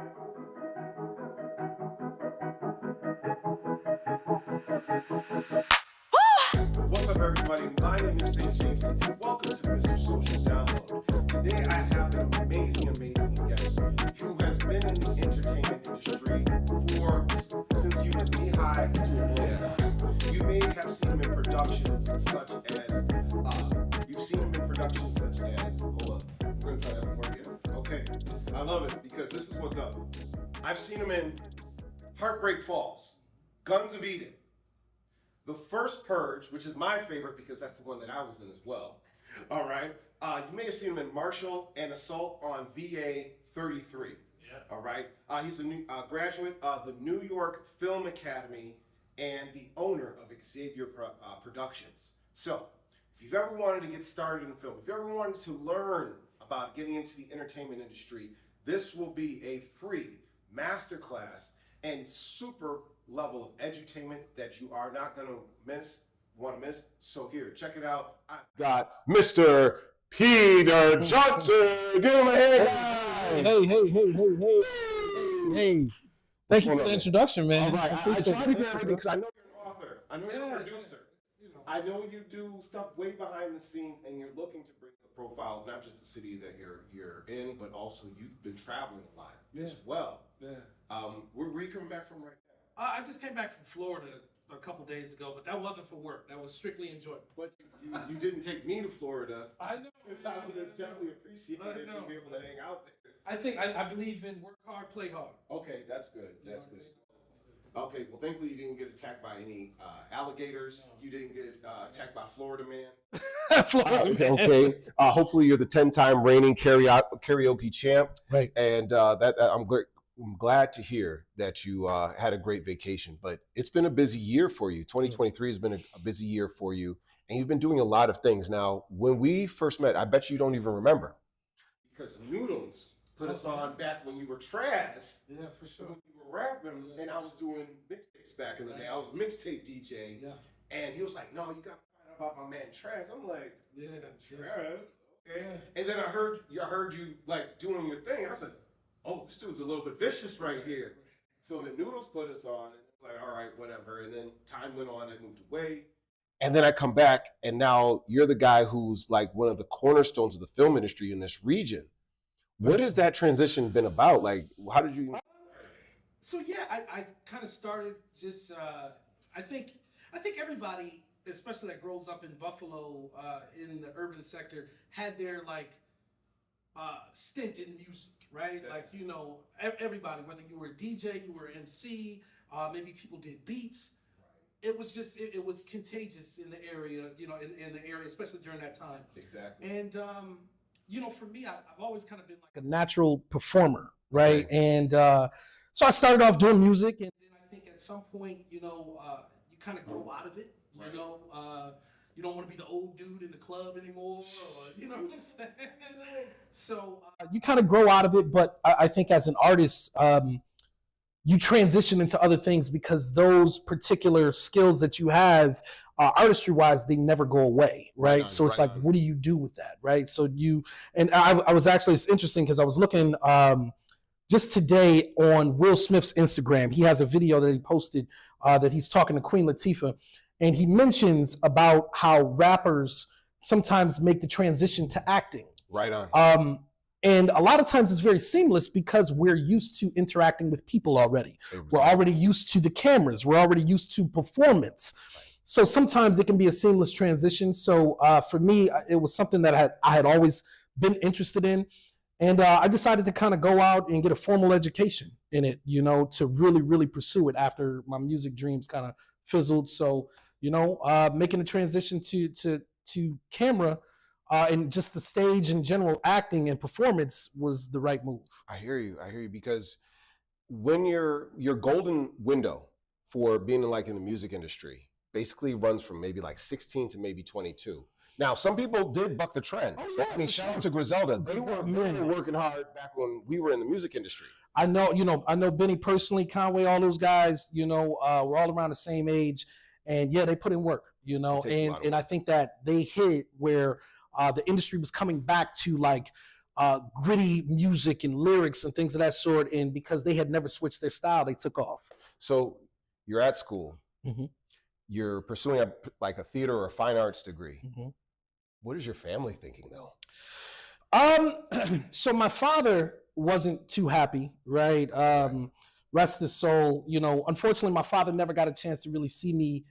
What's up, everybody? My name is St. James, and welcome to Mr. Social Download. Today, I have an amazing guest who has been in the entertainment industry since he was knee-high to a bullfrog. You may have seen him in productions such as, hold up, we're gonna try that one more again. Okay, I love it because this is what's up. I've seen him in Heartbreak Falls, Guns of Eden, The First Purge, which is my favorite because that's the one that I was in as well. All right. You may have seen him in Marshall and Assault on VA 33. Yeah. All right. He's a new graduate of the New York Film Academy and the owner of Xavier Productions. So, if you've ever wanted to get started in film, if you ever wanted to learn about getting into the entertainment industry, this will be a free masterclass and super level of edutainment that you are not going to want to miss. So here, check it out. I got Mr. Peter Johnson. Give him a hand, guys. Hey. Thank you for the introduction, man. All right, I tried to get everything because I know you're an author. I know you're a producer. I know you do stuff way behind the scenes, and you're looking to bring the profile of not just the city that you're in, but also you've been traveling a lot as well. Yeah. Where are you coming back from right now? I just came back from Florida a couple days ago, but that wasn't for work. That was strictly enjoyment. But you didn't take me to Florida. I know. Because I would have definitely appreciated if you'd be able to hang out there. I believe in work hard, play hard. Okay, that's good. That's good. Okay, well, thankfully you didn't get attacked by any alligators. No. You didn't get attacked by Florida Man. Florida Man. Okay. Hopefully you're the 10-time reigning karaoke champ. Right. And I'm glad to hear that you had a great vacation. But it's been a busy year for you. 2023 has been a busy year for you. And you've been doing a lot of things. Now, when we first met, I bet you don't even remember. Because Noodles put us on back when you were Trazz. Yeah, for sure. When you were rapping, and I was doing mixtapes back in the day. I was a mixtape DJ. Yeah. And he was like, no, you got to find out about my man Trazz. I'm like, yeah, Trazz. Okay. And then I heard you like doing your thing. I said, oh, this dude's a little bit vicious right here. So the Noodles put us on, and it's like, all right, whatever. And then time went on, I moved away. And then I come back, and now you're the guy who's like one of the cornerstones of the film industry in this region. What has that transition been about? Like, how did you? So yeah, I kind of started just. I think everybody, especially that grows up in Buffalo, in the urban sector, had their like stint in music, right? Like everybody, whether you were a DJ, you were an MC, maybe people did beats. It was just it was contagious in the area, in the area, especially during that time. Exactly. And for me, I've always kind of been like a natural performer, right? Okay. And so I started off doing music, and then I think at some point, you kind of grow out of it. Right. You don't want to be the old dude in the club anymore, or, what I'm just saying. So you kind of grow out of it, but I think as an artist, you transition into other things because those particular skills that you have, artistry-wise, they never go away, right? So it's like, what do you do with that, right? So I was actually, it's interesting because I was looking just today on Will Smith's Instagram. He has a video that he posted that he's talking to Queen Latifah, and he mentions about how rappers sometimes make the transition to acting. Right on. And a lot of times it's very seamless because we're used to interacting with people already. Exactly. We're already used to the cameras. We're already used to performance. Right. So sometimes it can be a seamless transition. So for me, it was something that I had always been interested in. And I decided to kind of go out and get a formal education in it, to really, really pursue it after my music dreams kind of fizzled. So, making the transition to camera, and just the stage in general, acting and performance was the right move. I hear you because when your golden window for being in the music industry basically runs from maybe like 16 to maybe 22. Now, some people did buck the trend. Oh, yeah, I mean, shout out to Griselda. They were really working hard back when we were in the music industry. I know Benny personally, Conway, all those guys, we're all around the same age. And yeah, they put in work, and I think that they hit where the industry was coming back to like gritty music and lyrics and things of that sort. And because they had never switched their style, they took off. So you're at school. Mm-hmm. You're pursuing a theater or a fine arts degree. Mm-hmm. What is your family thinking though? So my father wasn't too happy, right? Rest his soul. You know, unfortunately, my father never got a chance to really see me,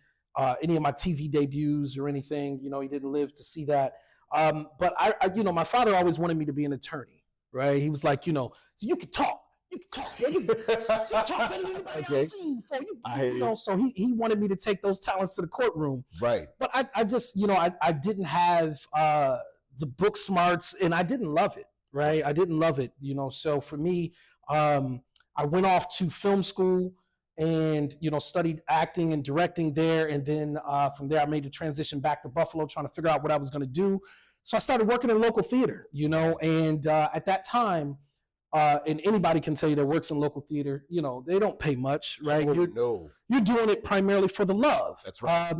any of my TV debuts or anything. You know, he didn't live to see that. But I, you know, my father always wanted me to be an attorney, right? He was like, you know, so you can talk. You can talk. You can talk better than anybody I've seen before. You know, so he wanted me to take those talents to the courtroom. Right. But I just, you know, I didn't have the book smarts, and I didn't love it, right? I didn't love it, you know. So for me, I went off to film school and, you know, studied acting and directing there. And then from there, I made the transition back to Buffalo, trying to figure out what I was going to do. So I started working in local theater, you know, and at that time, and anybody can tell you that works in local theater, you know, they don't pay much, right? Oh, you're doing it primarily for the love. That's right.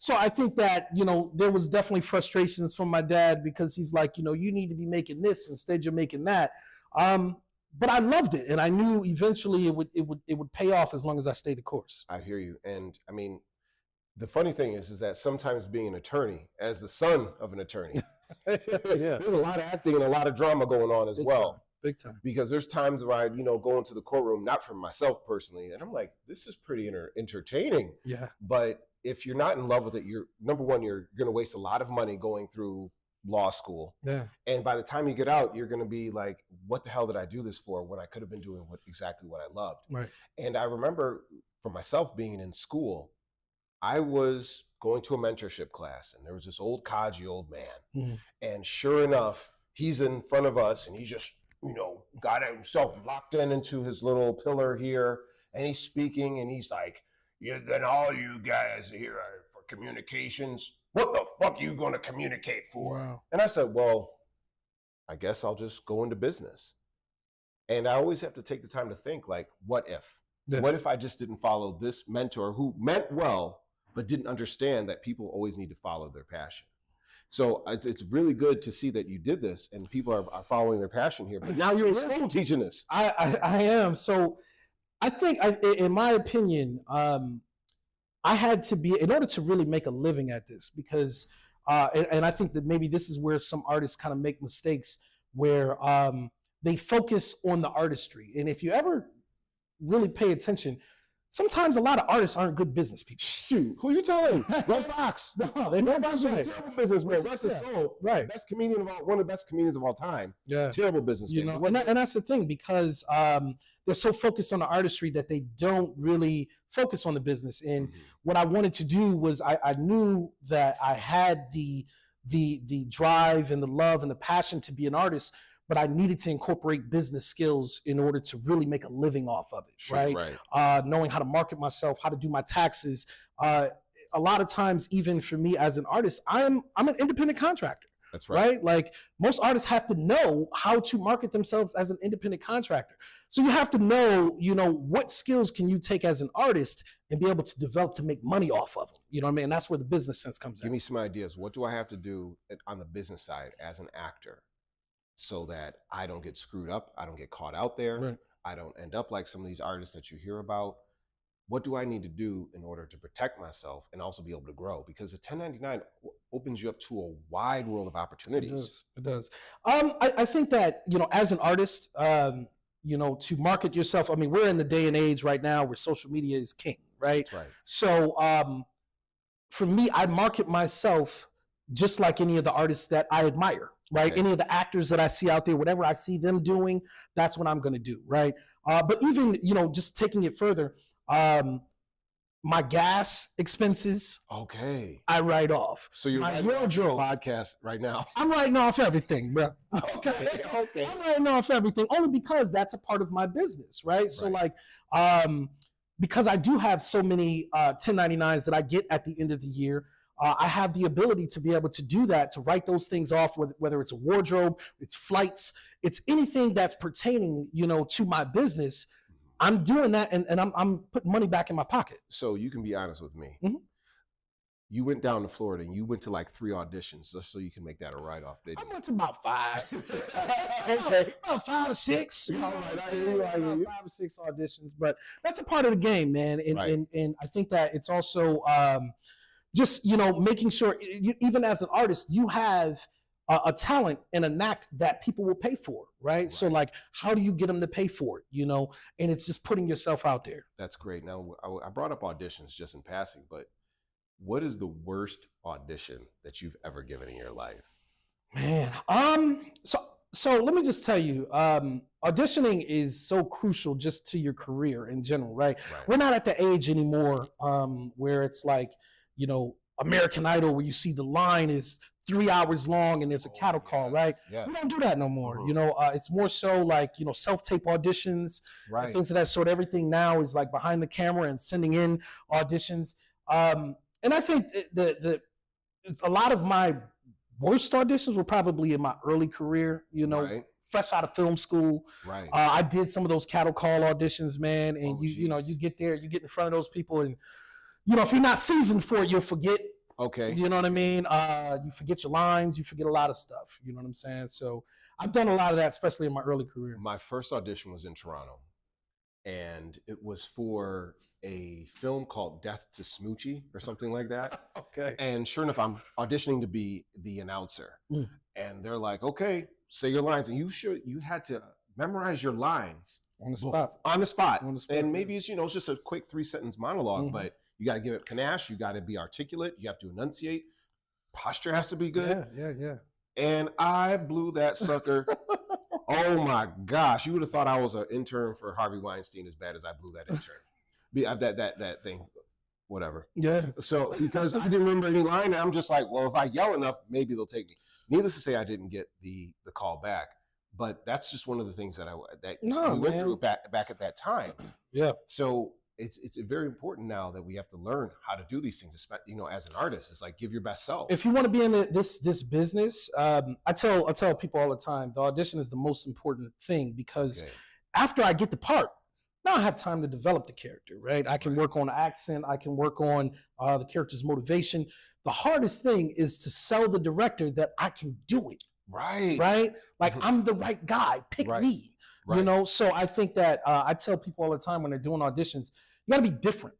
So I think that, you know, there was definitely frustrations from my dad, because he's like, you know, you need to be making this, instead you're making that. But I loved it, and I knew eventually it would pay off as long as I stayed the course. I hear you. And I mean, the funny thing is that sometimes being an attorney, as the son of an attorney, there's a lot of acting and a lot of drama going on as well. Big time. Because there's times where I, you know, go into the courtroom, not for myself personally, and I'm like, this is pretty entertaining. Yeah. But if you're not in love with it, you're number one, you're going to waste a lot of money going through law school. Yeah. And by the time you get out, you're going to be like, what the hell did I do this for when I could have been doing exactly what I loved? Right. And I remember for myself being in school, I was going to a mentorship class, and there was this old codgy old man. Mm-hmm. And sure enough, he's in front of us, and he's just, you know, got himself locked into his little pillar here, and he's speaking, and he's like, yeah, then all you guys here are for communications. What the fuck are you going to communicate for? Wow. And I said, well, I guess I'll just go into business. And I always have to take the time to think, like, what if? Yeah. What if I just didn't follow this mentor who meant well, but didn't understand that people always need to follow their passion? So it's really good to see that you did this and people are following their passion here. But now you're in school teaching this. I am. So I think, in my opinion, I had to be, in order to really make a living at this, because, and I think that maybe this is where some artists kind of make mistakes, where they focus on the artistry. And if you ever really pay attention, sometimes a lot of artists aren't good business people. Shoot, who are you telling? Red Fox. No, they're not right. Terrible businessman. Rest his soul. Right. Best comedian of all, one of the best comedians of all time. Yeah. Terrible businessman. You know, and that's the thing, because they're so focused on the artistry that they don't really focus on the business. And what I wanted to do was, I knew that I had the drive and the love and the passion to be an artist, but I needed to incorporate business skills in order to really make a living off of it, right? Knowing how to market myself, how to do my taxes. A lot of times, even for me as an artist, I'm an independent contractor. That's right. Like, most artists have to know how to market themselves as an independent contractor. So you have to know, you know, what skills can you take as an artist and be able to develop to make money off of them. You know what I mean? And that's where the business sense comes in. Give me some ideas. What do I have to do on the business side as an actor, so that I don't get screwed up, I don't get caught out there, right. I don't end up like some of these artists that you hear about? What do I need to do in order to protect myself and also be able to grow? Because a 1099 opens you up to a wide world of opportunities. It does. I think that, you know, as an artist, you know, to market yourself, I mean, we're in the day and age right now where social media is king, right? That's right. So for me, I market myself just like any of the artists that I admire. Right. Okay. Any of the actors that I see out there, whatever I see them doing, that's what I'm going to do. Right. But even, you know, just taking it further, my gas expenses. Okay. I write off. So you're my wardrobe podcast right now. I'm writing off everything, bro. Okay. Okay. I'm writing off everything only because that's a part of my business. Right. So like, because I do have so many 1099s that I get at the end of the year. I have the ability to be able to do that, to write those things off, whether it's a wardrobe, it's flights, it's anything that's pertaining, you know, to my business. I'm doing that, and I'm putting money back in my pocket. So you can be honest with me. You went down to Florida and you went to like 3 auditions just so you can make that a write-off, didn't I you? went to about 5. Okay. About 5 or 6. Yeah, About right. 5 or 6 auditions. But that's a part of the game, man. And Right. and I think that it's also just, making sure, even as an artist, you have a talent and a knack that people will pay for, right? So like, how do you get them to pay for it, And it's just putting yourself out there. That's great. Now, I brought up auditions just in passing, but what is the worst audition that you've ever given in your life? Man, so let me just tell you, auditioning is so crucial just to your career in general, right? We're not at the age anymore where it's like, American Idol, where you see the line is 3 hours long and there's a cattle call, right? Yeah. We don't do that no more. It's more so like, self-tape auditions, Right. things of that sort. Everything now is like behind the camera and sending in auditions. And I think a lot of my worst auditions were probably in my early career, fresh out of film school. Right. I did some of those cattle call auditions, man. And geez. you get there, you get in front of those people, and if you're not seasoned for it, you'll forget. Okay. You know what I mean? You forget your lines, you forget a lot of stuff. You know what I'm saying? So I've done a lot of that, especially in my early career. My first audition was in Toronto, and it was for a film called Death to Smoochie or something like that. Okay. And sure enough, I'm auditioning to be the announcer. And they're like, okay, say your lines. And you had to memorize your lines on the spot. On the spot. And maybe it's, it's just a quick 3-sentence monologue, but you got to give it panache. You got to be articulate. You have to enunciate. Posture has to be good. Yeah. And I blew that sucker. Oh my gosh. You would have thought I was an intern for Harvey Weinstein as bad as I blew that intern. That thing, whatever. Yeah. So because I didn't remember any line, I'm just like, well, if I yell enough, maybe they'll take me. Needless to say, I didn't get the call back, but that's just one of the things that we went through back at that time. Yeah. So it's very important now that we have to learn how to do these things. As an artist, it's like give your best self. If you want to be in this business, I tell people all the time, the audition is the most important thing, because after I get the part, now I have time to develop the character, right? I can work on the accent. I can work on the character's motivation. The hardest thing is to sell the director that I can do it. Right? Like, I'm the right guy. Pick me. So I think that I tell people all the time when they're doing auditions, you got to be different,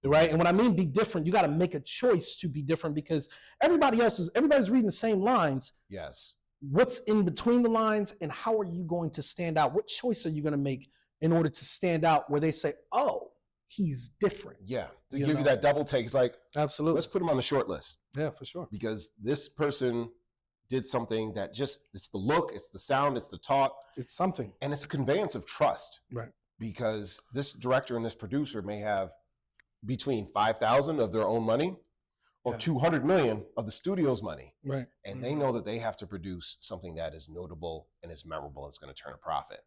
right? And when I mean be different, you got to make a choice to be different, because everybody's reading the same lines. Yes. What's in between the lines, and how are you going to stand out? What choice are you going to make in order to stand out, where they say, oh, he's different? Yeah. To give you that double take. It's like, absolutely, let's put him on the short list. Yeah, for sure. Because this person did something that it's the look, it's the sound, it's the talk. It's something. And it's a conveyance of trust. Right. Because this director and this producer may have between $5,000 of their own money or $200 million of the studio's money. Right. And they know that they have to produce something that is notable and is memorable and it's going to turn a profit.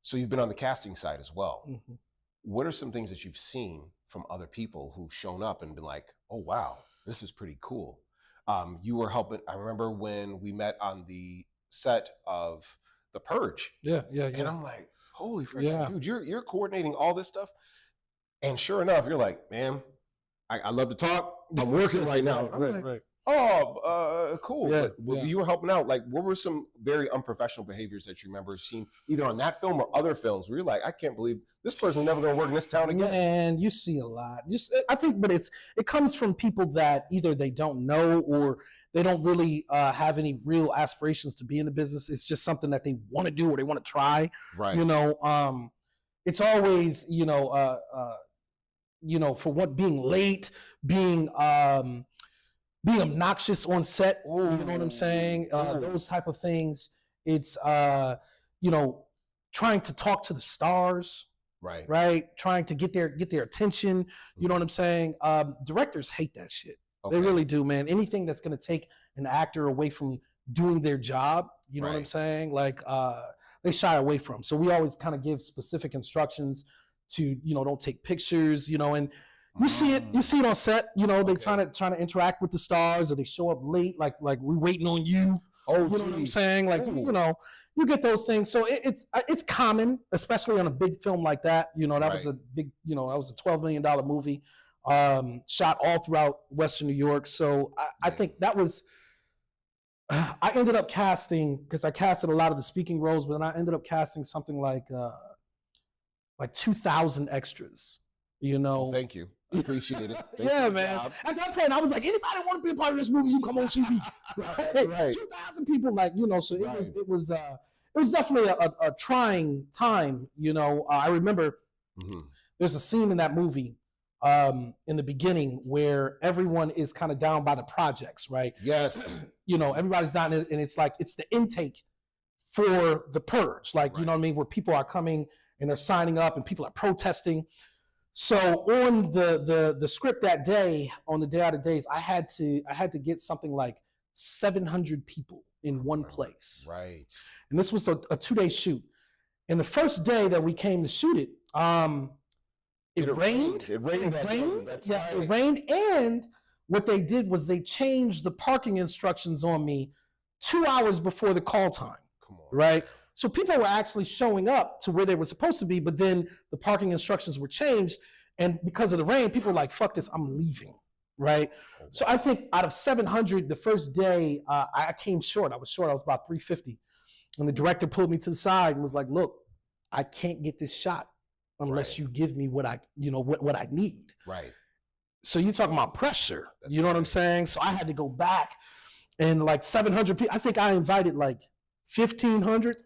So you've been on the casting side as well. What are some things that you've seen from other people who've shown up and been like, oh, wow, this is pretty cool? You were helping. I remember when we met on the set of The Purge. Yeah. And I'm like, holy frick, dude, you're coordinating all this stuff. And sure enough, you're like, man, I love to talk. I'm working right now. Right. Oh, cool. Yeah, but you were helping out. Like, what were some very unprofessional behaviors that you remember seeing either on that film or other films where you're like, I can't believe this person's never going to work in this town again? And you see a lot. I think, but it comes from people that either they don't know or they don't really have any real aspirations to be in the business. It's just something that they want to do or they want to try. Right. It's always, for what, being late, being obnoxious on set. You know what I'm saying? Those type of things. It's trying to talk to the stars. Right. Trying to get their attention. You know what I'm saying? Directors hate that shit. They really do, man. Anything that's going to take an actor away from doing their job, you know what I'm saying? Like, they shy away from. So we always kind of give specific instructions to, don't take pictures, and you see it on set, they trying to interact with the stars, or they show up late, like we waiting on you. You know what I'm saying? Like, you get those things. So it's common, especially on a big film like that. That was a big, that was a $12 million movie. shot all throughout Western New York. So I think that was, I ended up casting, because I casted a lot of the speaking roles, but then I ended up casting something like 2,000 extras, you know. Well, thank you. I appreciate it. Yeah, man. Job. At that point, I was like, anybody want to be a part of this movie? You come on, see me. Right. 2,000 people, like, you know. So it was definitely a trying time, you know. I remember there's a scene in that movie in the beginning where everyone is kind of down by the projects, right? Yes. You know, everybody's down, and it's like it's the intake for the purge, like you know what I mean, where people are coming and they're signing up and people are protesting. So on the script that day, on the day out of days, I had to get something like 700 people in one place. Right. And this was a 2-day shoot. And the first day that we came to shoot it, it rained. It rained. It rained. And what they did was they changed the parking instructions on me 2 hours before the call time. Come on. Right. So people were actually showing up to where they were supposed to be, but then the parking instructions were changed. And because of the rain, people were like, fuck this, I'm leaving. Right. Oh, wow. So I think out of 700, the first day, I came short. I was about 350. And the director pulled me to the side and was like, look, I can't get this shot unless you give me what I need. Right. So you're talking about pressure. You know what I'm saying? So I had to go back, and like 700 people, I think I invited like 1,500.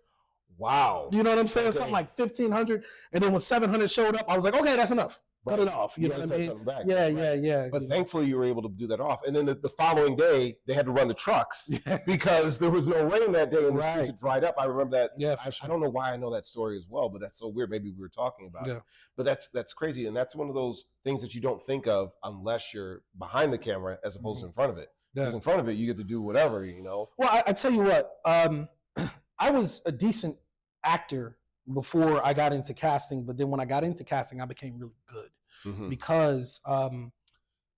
Wow. You know what I'm saying? Okay. Something like 1,500. And then when 700 showed up, I was like, okay, that's enough. Cut it off. You know what I mean? Yeah. But thankfully you were able to do that off. And then the following day, they had to run the trucks because there was no rain that day and the streets had dried up. I remember that. Yeah, I don't know why I know that story as well, but that's so weird. Maybe we were talking about it. But that's crazy. And that's one of those things that you don't think of unless you're behind the camera as opposed to in front of it. Because in front of it, you get to do whatever, you know? Well, I tell you what, I was a decent actor before I got into casting, but then when I got into casting, I became really good because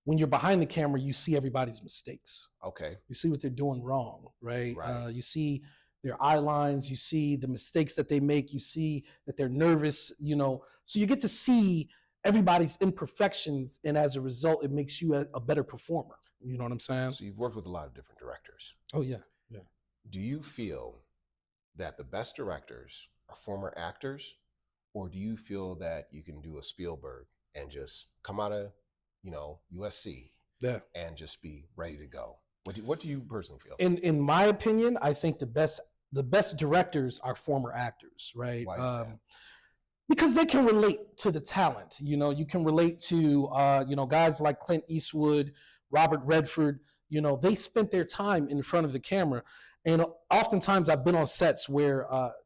when you're behind the camera, you see everybody's mistakes. Okay. You see what they're doing wrong, right? You see their eye lines, you see the mistakes that they make, you see that they're nervous, you know, so you get to see everybody's imperfections, and as a result, it makes you a better performer. You know what I'm saying? So you've worked with a lot of different directors. Oh, yeah. Do you feel that the best directors are former actors, or do you feel that you can do a Spielberg and just come out of, you know, USC and just be ready to go? What do you personally feel? In my opinion, I think the best directors are former actors, right? Why is that? Because they can relate to the talent. You know, you can relate to you know, guys like Clint Eastwood, Robert Redford. You know, they spent their time in front of the camera. And oftentimes I've been on sets where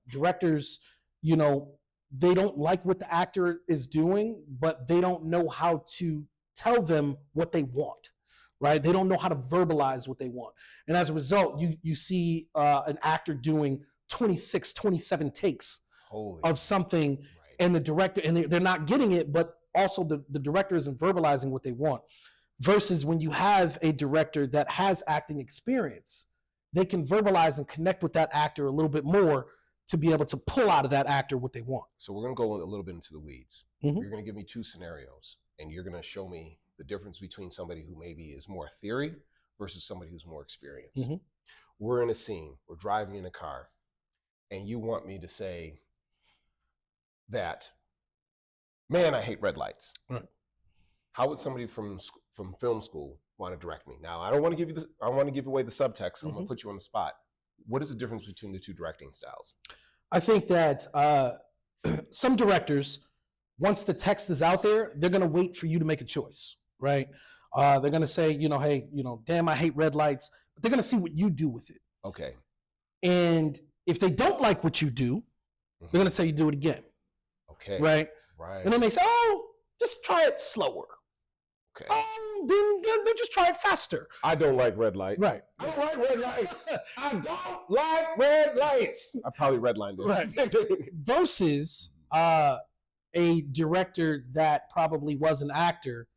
directors, you know, they don't like what the actor is doing, but they don't know how to tell them what they want, right? They don't know how to verbalize what they want. And as a result, you see an actor doing 26, 27 takes of something, and the director, and they're not getting it, but also the director isn't verbalizing what they want. Versus when you have a director that has acting experience, they can verbalize and connect with that actor a little bit more to be able to pull out of that actor what they want. So we're going to go a little bit into the weeds. You're going to give me two scenarios, and you're going to show me the difference between somebody who maybe is more theory versus somebody who's more experienced. We're in a scene, we're driving in a car, and you want me to say that, man, I hate red lights. Right. How would somebody from film school want to direct me? Now, I don't want to give you this, I want to give away the subtext. So I'm going to put you on the spot. What is the difference between the two directing styles? I think that some directors, once the text is out there, they're going to wait for you to make a choice, right? They're going to say, you know, hey, you know, damn, I hate red lights. But they're going to see what you do with it. Okay. And if they don't like what you do, they're going to tell you to do it again. Okay. Right? Right. And then they say, oh, just try it slower. Okay. Oh, then just try it faster. I don't like red light. Right. I don't like red lights. I don't like red lights. I probably redlined it. Right. Versus a director that probably was an actor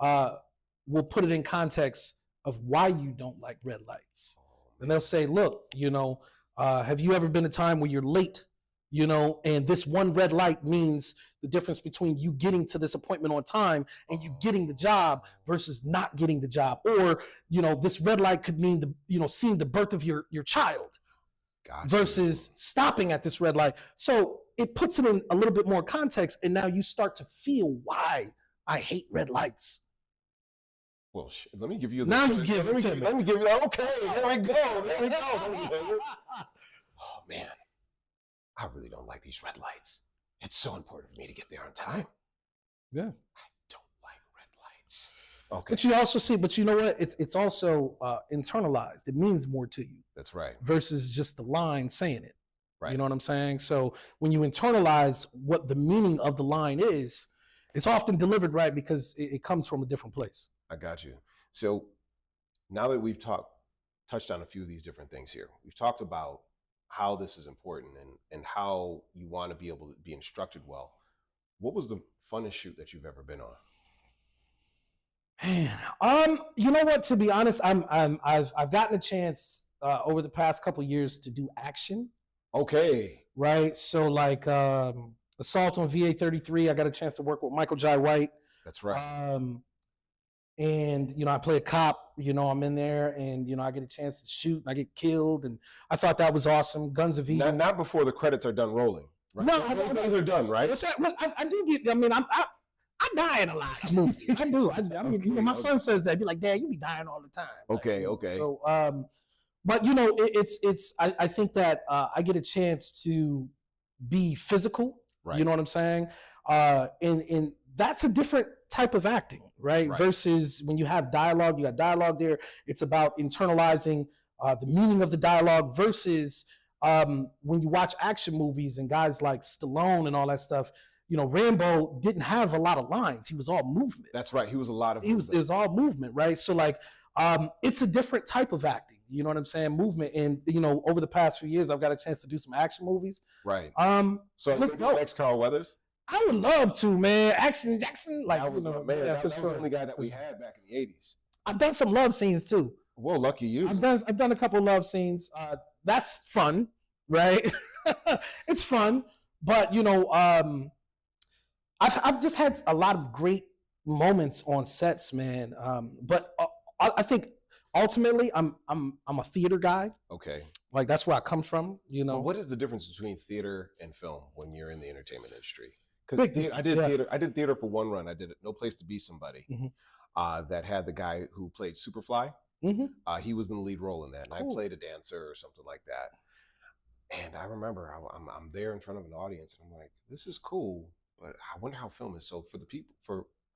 will put it in context of why you don't like red lights. And they'll say, look, you know, have you ever been a time where you're late you know, and this one red light means the difference between you getting to this appointment on time and you getting the job versus not getting the job. Or, you know, this red light could mean the, you know, seeing the birth of your child versus stopping at this red light. So it puts it in a little bit more context, and now you start to feel why I hate red lights. Well, let me give you. Now you give it to me. Let me give you. Okay, there we go. There we go. Oh man, I really don't like these red lights. It's so important for me to get there on time. Yeah, I don't like red lights. Okay, but you also see, but you know what? It's also internalized. It means more to you. That's right. Versus just the line saying it. Right. You know what I'm saying? So when you internalize what the meaning of the line is, it's often delivered right because it comes from a different place. I got you. So now that we've touched on a few of these different things here, we've talked about how this is important and how you want to be able to be instructed well. What was the funnest shoot that you've ever been on? Man, you know what? To be honest, I've gotten a chance over the past couple of years to do action. Okay. Right. So like Assault on VA-33, I got a chance to work with Michael Jai White. That's right. And, you know, I play a cop, you know, I'm in there and, you know, I get a chance to shoot and I get killed. And I thought that was awesome. Guns of Eden. Not before the credits are done rolling. Right? No, those things are done, right? Well, I do get, I mean, I die in a lot of movies. I do. I mean, you know, my son says that. I'd be like, Dad, you be dying all the time. Okay, like, okay. So, but, you know, I think that I get a chance to be physical. Right. You know what I'm saying? And that's a different type of acting, right? Versus when you have dialogue, you got dialogue there. It's about internalizing the meaning of the dialogue versus when you watch action movies and guys like Stallone and all that stuff, you know, Rambo didn't have a lot of lines. He was all movement. That's right. He was a lot of movement. It was all movement, right? So like, it's a different type of acting. You know what I'm saying? Movement. And, you know, over the past few years, I've got a chance to do some action movies. Right. So let's go. Next Carl Weathers. I would love to, man. Action Jackson, like, that was, you know, man, yeah, that was the only guy that we had back in the 80s. I've done some love scenes too. Well, lucky you. I've done a couple love scenes. That's fun, right? It's fun, but you know, I've just had a lot of great moments on sets, man. But I think ultimately, I'm a theater guy. Okay. Like that's where I come from, you know. Well, what is the difference between theater and film when you're in the entertainment industry? Because I did theater for one run. I did No Place to Be Somebody. That had the guy who played Superfly. He was in the lead role in that, and I played a dancer or something like that. And I remember I'm there in front of an audience, and I'm like, "This is cool, but I wonder how film is." So for the people,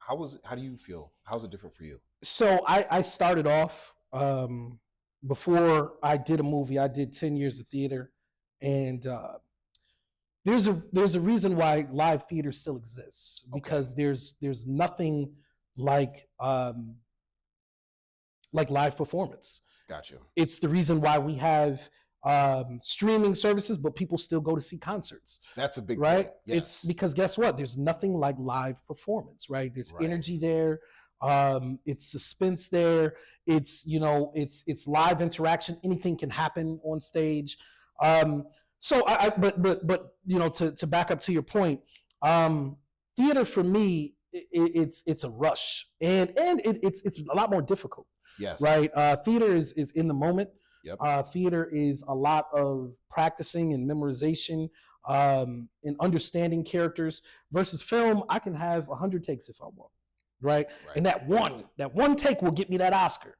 how do you feel? How's it different for you? So I started off before I did a movie. I did 10 years of theater, and there's a reason why live theater still exists, because there's nothing like live performance. Gotcha. It's the reason why we have streaming services, but people still go to see concerts. That's a big right. Point. Yes. It's because guess what? There's nothing like live performance, right? There's energy there. It's suspense there. It's, you know, it's live interaction. Anything can happen on stage. So but you know, to back up to your point, theater for me, it's a rush, and it's a lot more difficult. Yes. Right. Theater is in the moment. Yep. Theater is a lot of practicing and memorization, and understanding characters, versus film. I can have 100 takes if I want. Right. And that one take will get me that Oscar.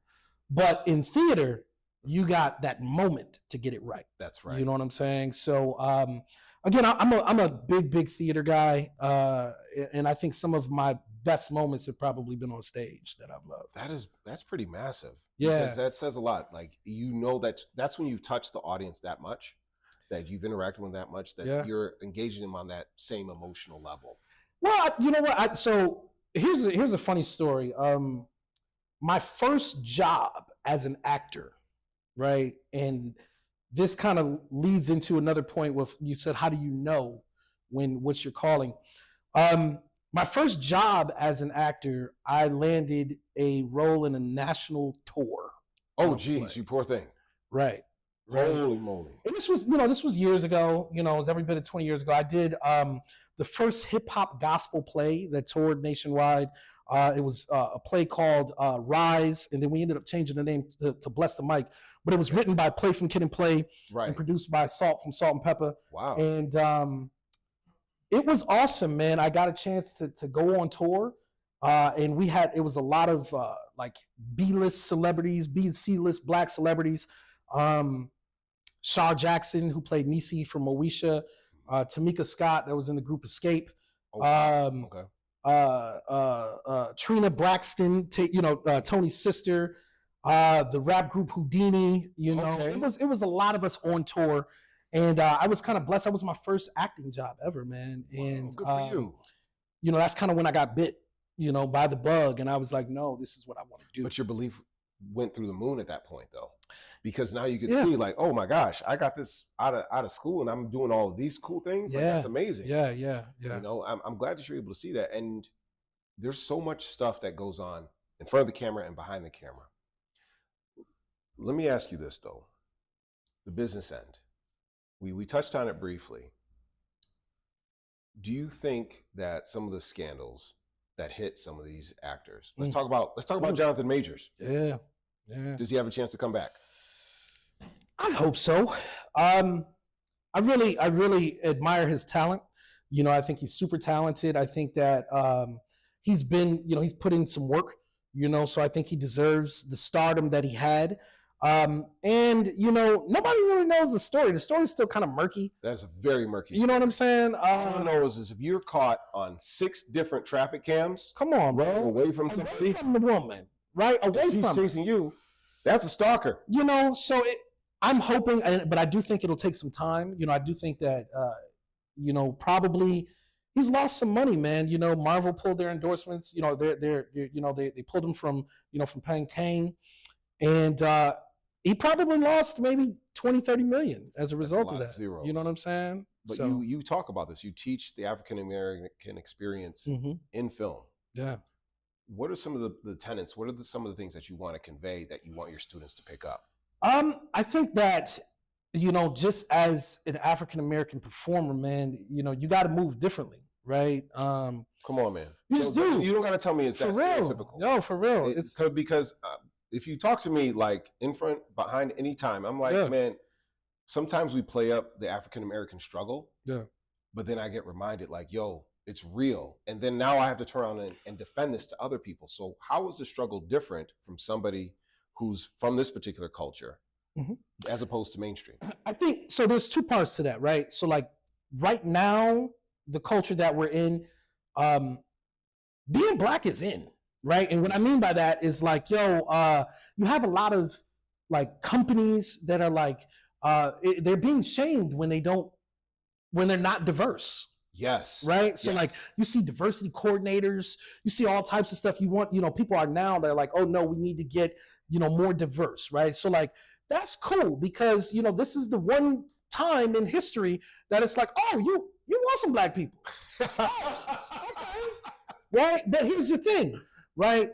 But in theater, you got that moment to get it right. That's right. You know what I'm saying? So again, I'm a big theater guy, and I think some of my best moments have probably been on stage that I've loved. That's pretty massive. Yeah, because that says a lot. Like, you know, that's when you've touched the audience that much, that you've interacted with that much, that you're engaging them on that same emotional level. Well, you know what? So here's a funny story. My first job as an actor, right? And this kind of leads into another point with, you said, how do you know what you're calling? My first job as an actor, I landed a role in a national tour. Oh, geez, you poor thing. Right. Right? Holy moly! And this was years ago. It was every bit of 20 years ago. I did the first hip hop gospel play that toured nationwide. It was a play called Rise, and then we ended up changing the name to Bless the Mic. But it was written by Play from Kid and Play, and produced by Salt from Salt and Pepper. Wow! And it was awesome, man. I got a chance to go on tour, and it was a lot of like B-list celebrities, B-C-list black celebrities. Shaw Jackson, who played Nisi from Moesha, Tamika Scott, that was in the group Escape. Okay. Trina Blackston, Tony's sister, the rap group Houdini. It was a lot of us on tour, and I was kind of blessed. That was my first acting job ever, man. And good for you. That's kind of when I got bit, by the bug, and I was like, no, this is what I want to do. But your belief went through the moon at that point, though, because now you can see, like, oh my gosh, I got this out of school, and I'm doing all of these cool things. Like, that's amazing. Yeah. I'm glad that you're able to see that. And there's so much stuff that goes on in front of the camera and behind the camera. Let me ask you this, though. The business end. We touched on it briefly. Do you think that some of the scandals that hit some of these actors, let's talk about Jonathan Majors. Yeah. Does he have a chance to come back? I hope so. I really admire his talent. I think he's super talented. I think that he's put in some work, so I think he deserves the stardom that he had. And nobody really knows the story. The story's still kind of murky. That's very murky. You know what I'm saying? All I know is if you're caught on 6 different traffic cams, come on, bro, away from somebody, away from the woman, right? Away she's from chasing you. That's a stalker. So I'm hoping, but I do think it'll take some time. I do think that probably he's lost some money, man. Marvel pulled their endorsements. They pulled him from paying Kane, and he probably lost maybe 20-30 million as a result of that. Zero. You know what I'm saying? But you talk about this. You teach the African American experience in film. Yeah. What are some of the tenets? What are some of the things that you want to convey that you want your students to pick up? I think that, just as an African American performer, man, you got to move differently, right? Come on, man. You just do. You don't got to tell me it's that stereotypical. No, for real. It's because if you talk to me like in front, behind, any time, I'm like, man, sometimes we play up the African American struggle. Yeah. But then I get reminded, like, yo, it's real. And then now I have to turn around and defend this to other people. So how is the struggle different from somebody who's from this particular culture as opposed to mainstream? I think, so there's 2 parts to that, right? So like right now, the culture that we're in, being black is in, right? And what I mean by that is like, you have a lot of like companies that are like, they're being shamed when they're not diverse. Yes. Right. So like you see diversity coordinators, you see all types of stuff. People are now, they're like, oh no, we need to get, more diverse. Right. So like, that's cool because, this is the one time in history that it's like, oh, you want some black people. Oh, okay. Right. But here's the thing, right?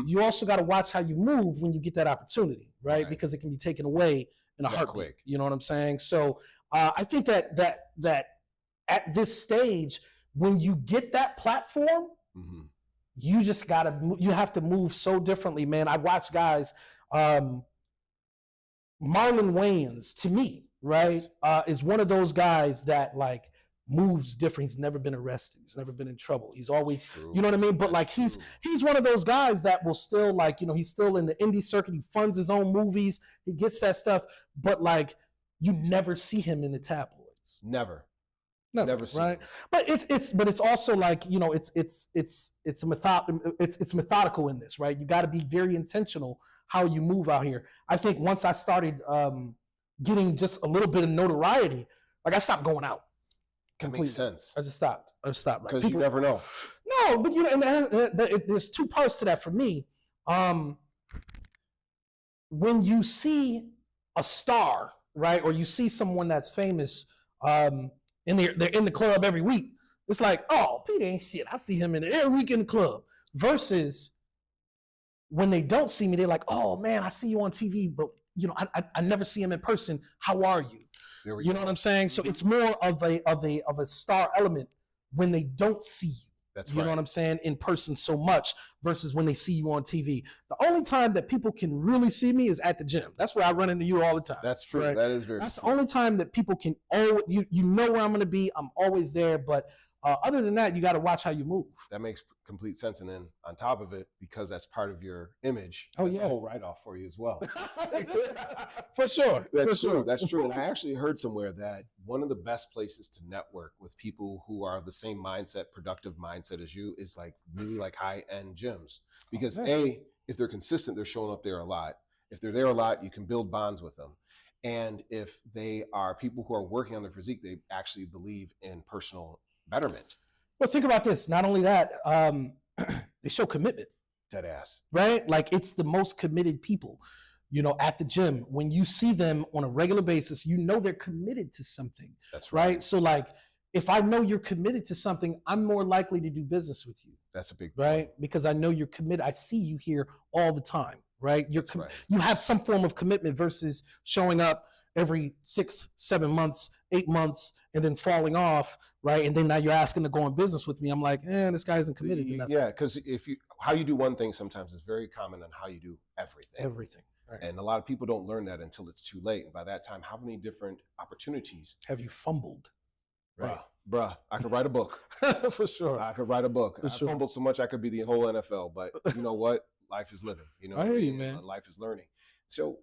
You also got to watch how you move when you get that opportunity, right? Because it can be taken away in a heartbeat. Quick. You know what I'm saying? So I think that at this stage, when you get that platform, you just you have to move so differently, man. I watch guys, Marlon Wayans, to me, right, is one of those guys that like moves different. He's never been arrested. He's never been in trouble. He's always, you know what I mean? But like he's one of those guys that will still like, he's still in the indie circuit. He funds his own movies. He gets that stuff. But like, you never see him in the tabloids. Never seen right? him. But it's also like, it's methodical in this, right? You got to be very intentional how you move out here. I think once I started getting just a little bit of notoriety, like I stopped going out. Completely. That makes sense. I just stopped. Because you never know. No, but there's 2 parts to that for me. When you see a star, right, or you see someone that's famous, and they're in the club every week, it's like, oh, Pete ain't shit. I see him every week in the club. Versus when they don't see me, they're like, oh man, I see you on TV, but you know, I never see them in person. How are you? You know what I'm saying? So it's more of a star element when they don't see you. That's you know what I'm saying, in person so much versus when they see you on TV. The only time that people can really see me is at the gym. That's where I run into you all the time. That's true. Right? That is very That's true. the only time that people can, you know where I'm going to be. I'm always there. But other than that, you got to watch how you move. That makes complete sense. And then on top of it, because that's part of your image, oh that's yeah, a whole write-off for you as well. For sure. That's true. That's true. And I actually heard somewhere that one of the best places to network with people who are of the same mindset, productive mindset as you, is like really like high-end gyms. Because if they're consistent, they're showing up there a lot. If they're there a lot, you can build bonds with them. And if they are people who are working on their physique, they actually believe in personal betterment. Well, think about this. Not only that, they show commitment. Dead ass. Right? Like, it's the most committed people, you know, at the gym. When you see them on a regular basis, you know they're committed to something. That's right. So, like, if I know you're committed to something, I'm more likely to do business with you. That's a big point. Right? Point. Because I know you're committed. I see you here all the time. Right? Right. You have some form of commitment versus showing up every 6, 7 months, 8 months, and then falling off, right? And then now you're asking to go in business with me. I'm like, this guy isn't committed to nothing. Yeah, because how you do one thing sometimes is very common on how you do everything. Everything. Right. And a lot of people don't learn that until it's too late. And by that time, how many different opportunities have you fumbled? Right. Bruh, I could write a book. For sure. I could write a book. I sure. fumbled so much I could be the whole NFL. But you know what? Life is living. You know, I hear you, man. Life is learning. So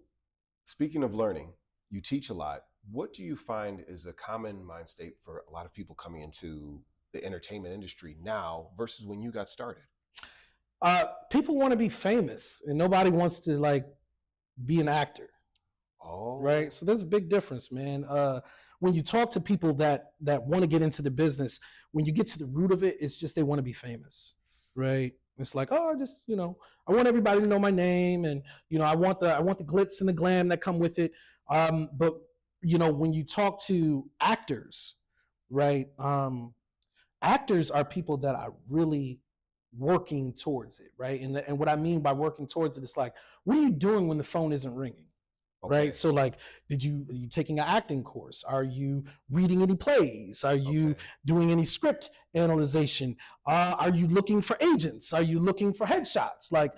speaking of learning, you teach a lot. What do you find is a common mind state for a lot of people coming into the entertainment industry now versus when you got started? People want to be famous, and nobody wants to like be an actor. Oh, right. So there's a big difference, man. When you talk to people that want to get into the business, when you get to the root of it, it's just they want to be famous, right? It's like, oh, I want everybody to know my name, and I want the glitz and the glam that come with it. But when you talk to actors, right? Actors are people that are really working towards it, right? And what I mean by working towards it is like, what are you doing when the phone isn't ringing? Okay. Right. So like, are you taking an acting course? Are you reading any plays? Are you doing any script analyzation? Are you looking for agents? Are you looking for headshots? Like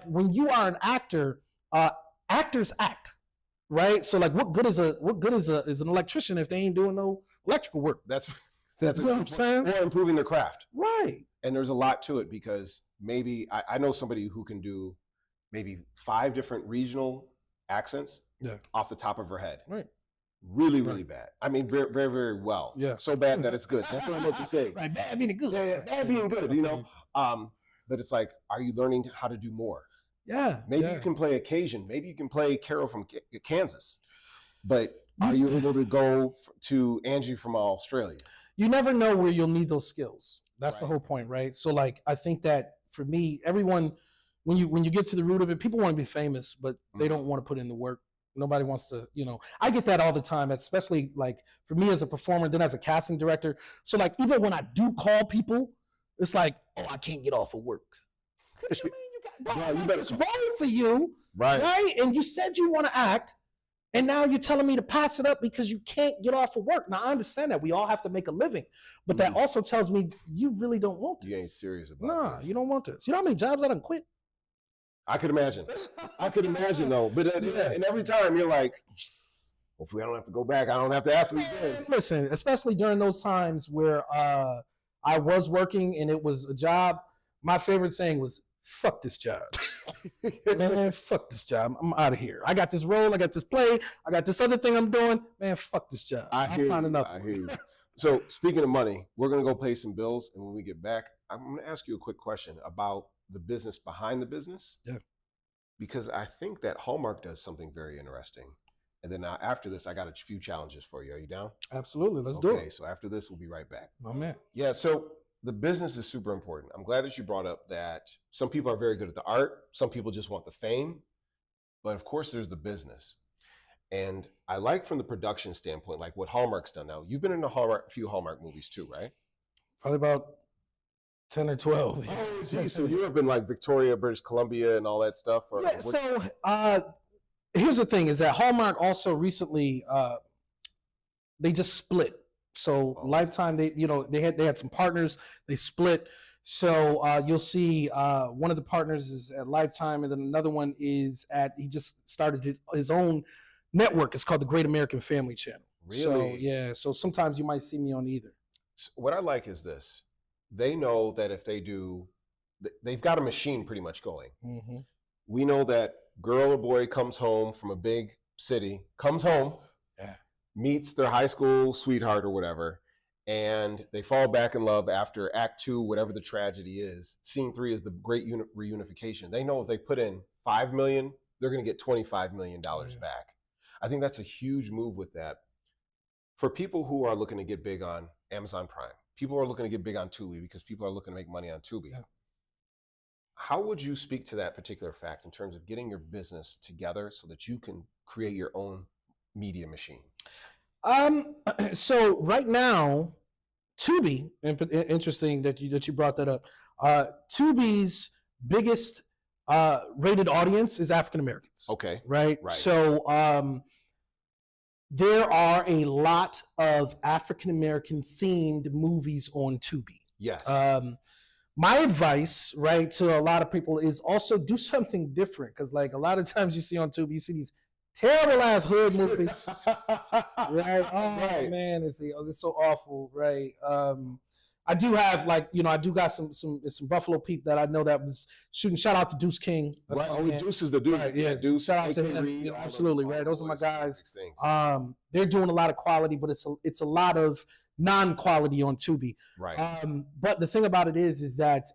when you are an actor, actors act, right? So like, what good is an electrician if they ain't doing no electrical work? That's you know what I'm saying? Or improving their craft. Right. And there's a lot to it because maybe I know somebody who can do maybe 5 different regional accents off the top of her head. Right. Really, really bad. I mean, very, very, very well. Yeah. So bad that it's good. That's what I meant to say. Right. Bad being good. Yeah, bad being good, But it's like, are you learning how to do more? Yeah. Maybe you can play a Cajun. Maybe you can play Carol from Kansas. But are you able to go to Angie from Australia? You never know where you'll need those skills. That's the whole point, right? So like, I think that for me, everyone, when you get to the root of it, people want to be famous, but they don't want to put in the work. Nobody wants to, I get that all the time, especially like for me as a performer, then as a casting director. So like, even when I do call people, it's like, oh, I can't get off of work. What you mean you better wrong for you, right? And you said you want to act, and now you're telling me to pass it up because you can't get off of work. Now I understand that we all have to make a living, but that also tells me you really don't want this. You ain't serious about it. Nah, you don't want this. You know how many jobs I done quit? I could imagine. Though. But and every time you're like, hopefully I don't have to go back. I don't have to ask them again. Listen, especially during those times where I was working and it was a job, my favorite saying was, fuck this job. Man, fuck this job. I'm out of here. I got this role. I got this play. I got this other thing I'm doing. Man, fuck this job. I'll find another one. I hear you. So speaking of money, we're going to go pay some bills. And when we get back, I'm going to ask you a quick question about the business behind the business. Yeah. Because I think that Hallmark does something very interesting. And then after this, I got a few challenges for you. Are you down? Absolutely. Let's do it. Okay, so after this, we'll be right back. Oh, man. Yeah, so the business is super important. I'm glad that you brought up that some people are very good at the art. Some people just want the fame. But of course, there's the business. And I like from the production standpoint, like what Hallmark's done now. You've been in a few Hallmark movies too, right? Probably about 10 or 12. Oh, geez. So you've been like Victoria, British Columbia and all that stuff? So here's the thing: is that Hallmark also recently they just split. So Lifetime, they had some partners, they split. So you'll see one of the partners is at Lifetime, and then another one is he just started his own network. It's called the Great American Family Channel. Really? So yeah. So sometimes you might see me on either. What I like is this: they know that if they've got a machine pretty much going. Mm-hmm. We know that girl or boy comes home from a big city, comes home, meets their high school sweetheart or whatever, and they fall back in love after Act 2, whatever the tragedy is. Scene 3 is the great reunification. They know if they put in $5 million, they're going to get $25 million back. I think that's a huge move with that. For people who are looking to get big on Amazon Prime, people who are looking to get big on Tubi because people are looking to make money on Tubi. Yeah. How would you speak to that particular fact in terms of getting your business together so that you can create your own media machine? So right now, Tubi, interesting that you brought that up. Tubi's biggest rated audience is African Americans. Okay. Right. So there are a lot of African American themed movies on Tubi. Yes. My advice, right, to a lot of people is also do something different, because like a lot of times you see on Tubi, you see these terrible ass hood movies, right? Oh man, it's so awful, right? I do have I do got some Buffalo peep that I know that was shooting. Shout out to Deuce King. Right, Deuce is the dude. Right, yeah, Deuce. Shout out to him. Absolutely, right. Those are my guys. They're doing a lot of quality, but it's a lot of non-quality on Tubi. Right. But the thing about it is that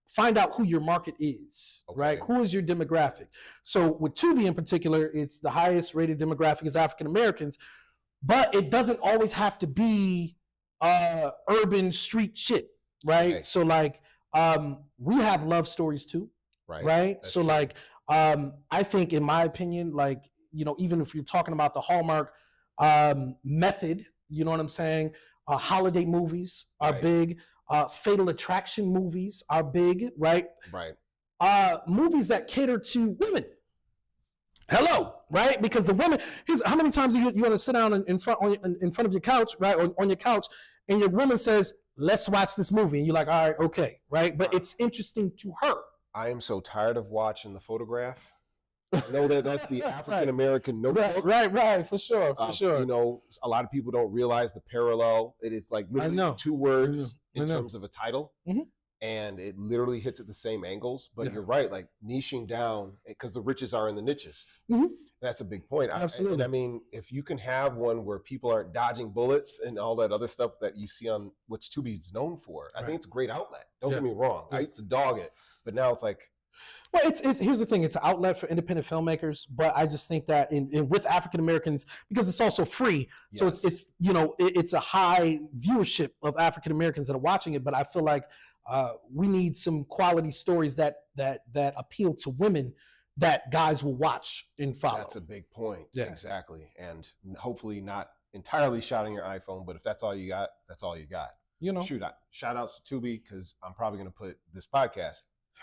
find out who your market is, right? Who is your demographic? So with Tubi in particular, it's the highest rated demographic is African Americans, but it doesn't always have to be urban street shit, right? Okay. So like we have love stories too, right? That's so true. Like I think, in my opinion, like even if you're talking about the Hallmark method, you know what I'm saying? Holiday movies are big. Fatal Attraction movies are big, right? Right. Movies that cater to women. Hello, right? Because the women, here's how many times you're going to sit down in front of your couch, right? On your couch, and your woman says, let's watch this movie. And you're like, all right, okay, right? But it's interesting to her. I am so tired of watching The Photograph. I know that's the African American notebook. Right, for sure. A lot of people don't realize the parallel. It is like literally 2 words in terms of a title, and it literally hits at the same angles. But you're right, like niching down, because the riches are in the niches. That's a big point. Absolutely. I mean, if you can have one where people aren't dodging bullets and all that other stuff that you see on what Tubi's known for, I think it's a great outlet. Don't get me wrong. I used to dog it, but now it's like, well, here's the thing. It's an outlet for independent filmmakers, but I just think that in with African Americans, because it's also free, so it's a high viewership of African Americans that are watching it. But I feel like we need some quality stories that appeal to women that guys will watch and follow. That's a big point. Yeah, exactly. And hopefully not entirely shot on your iPhone, but if that's all you got, that's all you got. Shout outs to Tubi, because I'm probably going to put this podcast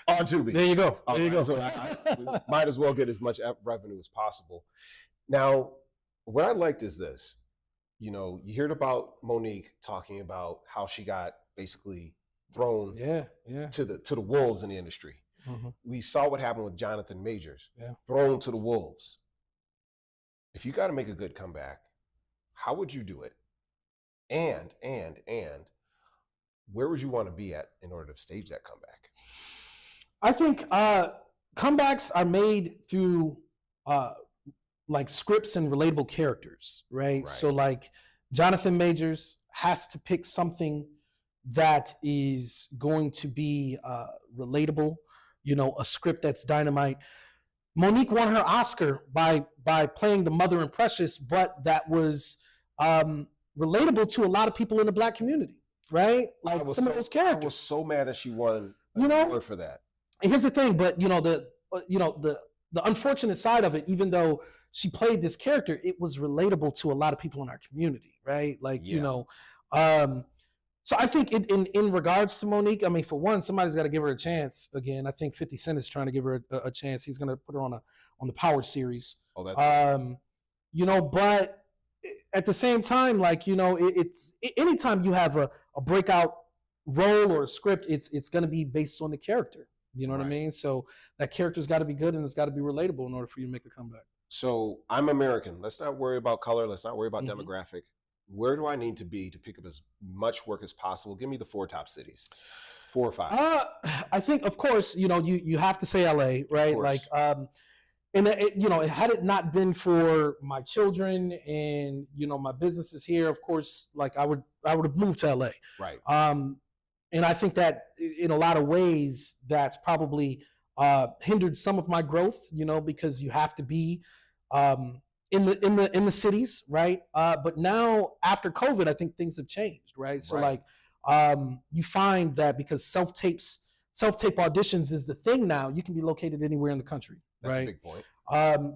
on Tubi. There you go. So I might as well get as much revenue as possible. Now, what I liked is this. You heard about Monique talking about how she got basically thrown to the wolves in the industry. We saw what happened with Jonathan Majors, thrown to the wolves. If you got to make a good comeback, how would you do it? And where would you want to be at in order to stage that comeback? I think comebacks are made through like scripts and relatable characters, right? So like Jonathan Majors has to pick something that is going to be relatable, a script that's dynamite. Monique won her Oscar by playing the mother in Precious, but that was relatable to a lot of people in the Black community, right? Like some of those characters. I was so mad that she won for that. And here's the thing, but the unfortunate side of it, even though she played this character, it was relatable to a lot of people in our community, right? Like so I think in regards to Monique, I mean, for one, somebody's got to give her a chance. Again, I think 50 Cent is trying to give her a chance. He's going to put her on the Power series. Oh, that's you know, but at the same time, like, you know, it's anytime you have a breakout role or a script, it's going to be based on the character. You know what I mean? So that character's got to be good and it's got to be relatable in order for you to make a comeback. So I'm American. Let's not worry about color. Let's not worry about demographic. Where do I need to be to pick up as much work as possible? Give me the 4 top cities, 4 or 5. I think, of course, you know, you have to say LA, right? Like, and you know, had it not been for my children and, you know, my businesses here, of course, like I would have moved to LA. Right. And I think that in a lot of ways, that's probably hindered some of my growth, you know, because you have to be in the cities, right? But now after COVID, I think things have changed, right? So like you find that because self-tape auditions is the thing now, you can be located anywhere in the country. That's a big point.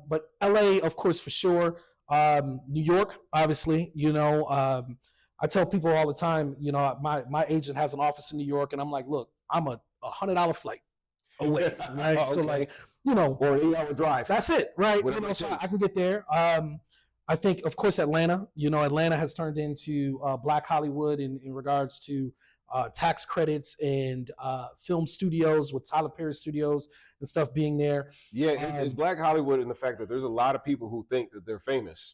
But LA, of course, for sure. New York, obviously, you know, I tell people all the time, you know, my agent has an office in New York, and I'm like, look, I'm a $100 flight away, right? Okay. So like, you know, or an 8-hour drive. That's it, right? You know, so I can get there. I think, of course, Atlanta. You know, Atlanta has turned into Black Hollywood in regards to tax credits and film studios with Tyler Perry Studios and stuff being there. Yeah, it's Black Hollywood in the fact that there's a lot of people who think that they're famous.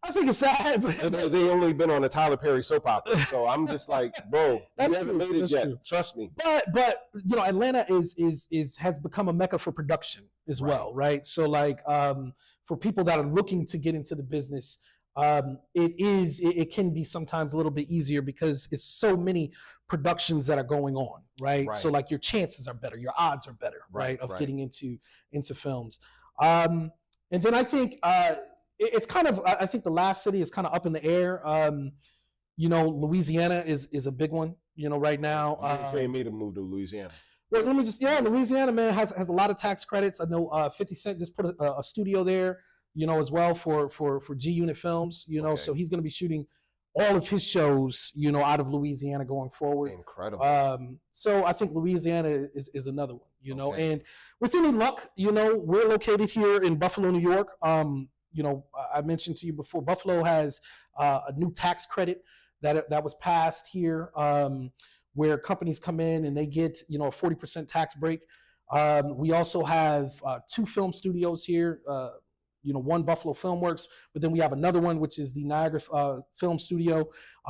I think it's sad. They only been on a Tyler Perry soap opera, so I'm just like, bro, you haven't made it yet. True. Trust me. But you know, Atlanta has become a mecca for production as well, right? So like, for people that are looking to get into the business, it can be sometimes a little bit easier because it's so many productions that are going on, right? So like your chances are better, your odds are better, right? Of getting into films. And then I think it's kind of, I think the last city is kind of up in the air. You know, Louisiana is a big one, you know, right now. You're paying me to move to Louisiana. Well, let me just, Louisiana, man, has a lot of tax credits. I know 50 Cent just put a studio there, you know, as well for G Unit Films, you know, so he's going to be shooting all of his shows, you know, out of Louisiana going forward. Incredible. So I think Louisiana is another one, you know, and with any luck, you know, we're located here in Buffalo, New York. You know, I mentioned to you before, Buffalo has a new tax credit that was passed here, where companies come in and they get, you know, a 40% tax break. We also have 2 film studios here. You know, one Buffalo Filmworks, but then we have another one, which is the Niagara Film Studio,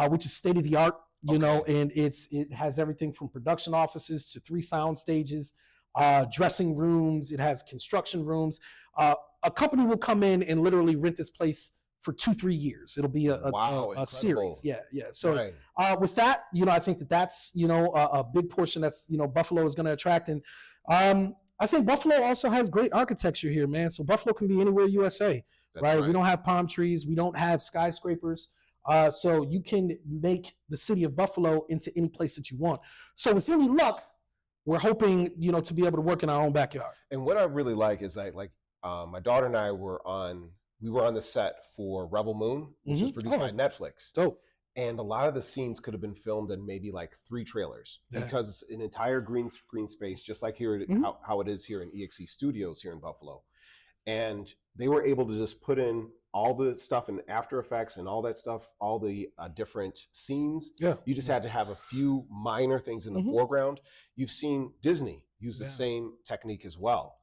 which is state of the art, you know, and it has everything from production offices to 3 sound stages, dressing rooms. It has construction rooms. A company will come in and literally rent this place for 2-3 years. It'll be a series. Yeah. So with that, you know, I think that's, you know, a big portion that's, you know, Buffalo is going to attract. And I think Buffalo also has great architecture here, man. So Buffalo can be anywhere USA, right? We don't have palm trees. We don't have skyscrapers. So you can make the city of Buffalo into any place that you want. So with any luck, we're hoping, you know, to be able to work in our own backyard. And what I really like is that, like, my daughter and I were on the set for Rebel Moon, which was produced by Netflix. Dope. And a lot of the scenes could have been filmed in maybe like 3 trailers because it's an entire green screen space, just like here, how it is here in EXE Studios here in Buffalo. And they were able to just put in all the stuff in After Effects and all that stuff, all the different scenes. Yeah. You just had to have a few minor things in the foreground. You've seen Disney use the same technique as well.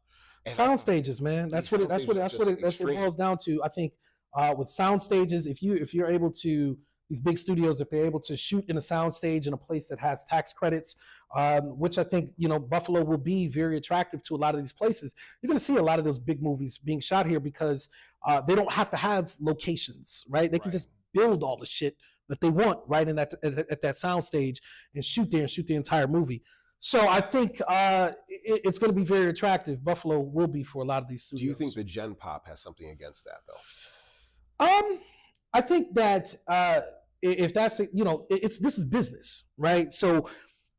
Sound stages, man. That's what it boils down to. I think with sound stages, if you're able to, these big studios, if they're able to shoot in a sound stage in a place that has tax credits, which I think, you know, Buffalo will be very attractive to a lot of these places. You're going to see a lot of those big movies being shot here because they don't have to have locations, right? They can just build all the shit that they want right in at that sound stage and shoot there and shoot the entire movie. So I think it's going to be very attractive. Buffalo will be for a lot of these studios. Do you think the Gen Pop has something against that, though? I think that if that's, you know, this is business, right? So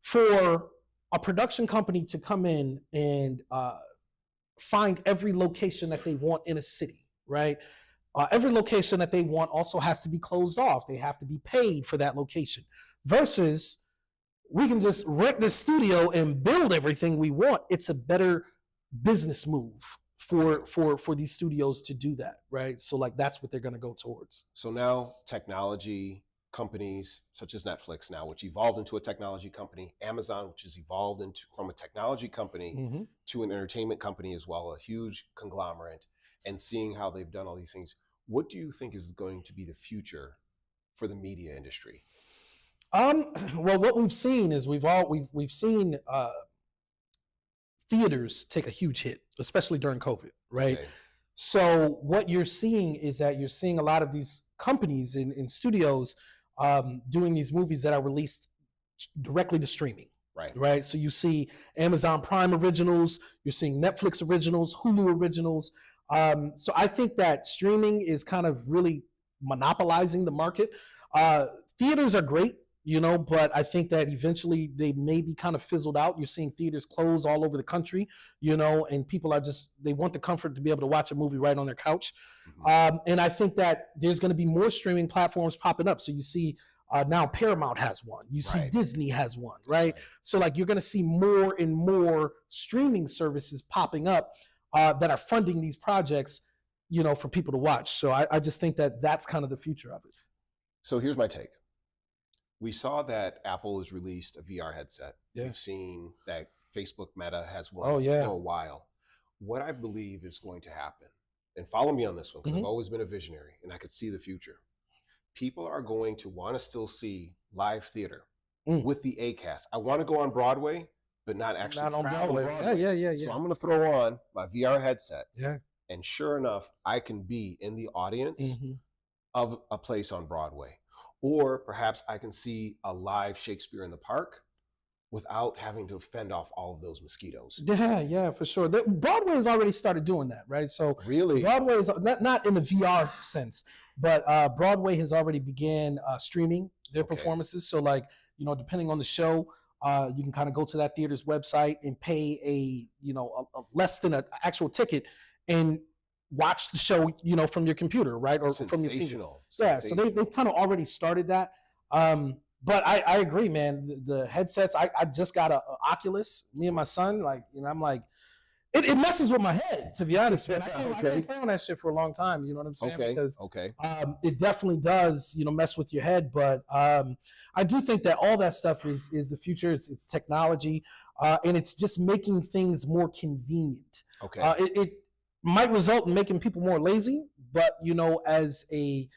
for a production company to come in and find every location that they want in a city, right? Every location that they want also has to be closed off. They have to be paid for that location versus we can just rent this studio and build everything we want. It's a better business move for these studios to do that, right? So like that's what they're going to go towards. So now technology companies such as Netflix now, which evolved into a technology company, Amazon, which has evolved into from a technology company to an entertainment company as well, a huge conglomerate, and seeing how they've done all these things. What do you think is going to be the future for the media industry? Well, what we've seen is we've seen theaters take a huge hit, especially during COVID, right? Okay. So what you're seeing is that you're seeing a lot of these companies in studios doing these movies that are released directly to streaming. Right. So you see Amazon Prime originals, you're seeing Netflix originals, Hulu originals. So I think that streaming is kind of really monopolizing the market. Theaters are great, you know, but I think that eventually they may be kind of fizzled out. You're seeing theaters close all over the country, you know, and people are they want the comfort to be able to watch a movie right on their couch. And I think that there's going to be more streaming platforms popping up. So you see now Paramount has one, you see Disney has one, right? So like you're going to see more and more streaming services popping up that are funding these projects, you know, for people to watch. So I just think that that's kind of the future of it. So here's my take. We saw that Apple has released a VR headset. We've seen that Facebook Meta has one for a while. What I believe is going to happen, and follow me on this one, because I've always been a visionary and I could see the future. People are going to want to still see live theater with the ACAST. I want to go on Broadway, but not actually Not on travel Broadway. Yeah. So I'm going to throw on my VR headset. And sure enough, I can be in the audience of a place on Broadway. Or perhaps I can see a live Shakespeare in the Park without having to fend off all of those mosquitoes. Yeah, for sure. Broadway has already started doing that, right? So really, Broadway is not in the VR sense, but Broadway has already began streaming their performances. So like, you know, depending on the show, you can kind of go to that theater's website and pay a less than an actual ticket and watch the show, you know, from your computer, right? Or from your TV. Yeah, so they've kind of already started that. But I agree, man. The headsets, I just got a Oculus, me and my son, like, you know, I'm like, it messes with my head, to be honest, man. I can't play on that shit for a long time, you know what I'm saying? Because it definitely does, you know, mess with your head. But I do think that all that stuff is the future. It's technology, and it's just making things more convenient. It might result in making people more lazy, but you know, as a